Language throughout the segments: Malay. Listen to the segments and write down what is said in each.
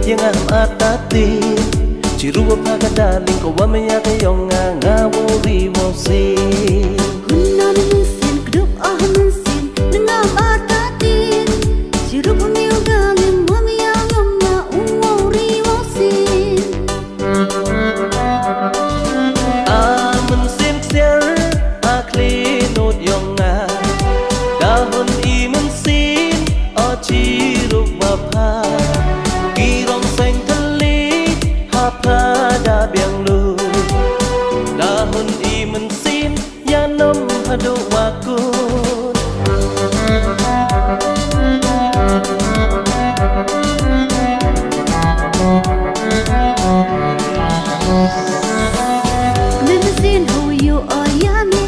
yang atati Ciru pagadaling ko wa maya kayong nga wuri mo sin Hunna namusin grup ahmusin nangam atati Ciru pagadaling wa maya nga wuri mo sin Amun sin ksier aklinod yung nga dahon imun sin o ciru mapa pada biang lu dahun imen sin yang nom hadu wakun Memesin huyu ayame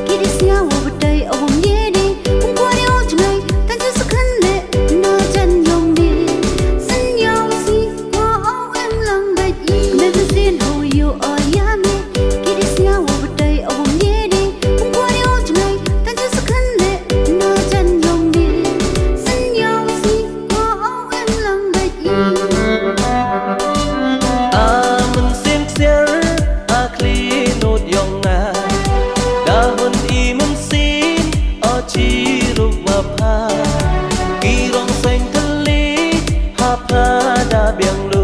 kiri siya wabday awam yedi Ungkwari ojnay tanju sakande na jan yongdi Sanyaw si waaw em lang bayi Memesin huyu ayame kiri siya wabday awam yedi Ungkwari ojnay tanju sakande na jan yongdi Sanyaw si waaw em lang bayi Amun sin ksier aklinod yung nga dahon imun sin o ciru mapa kirong seng telik hapada biang lu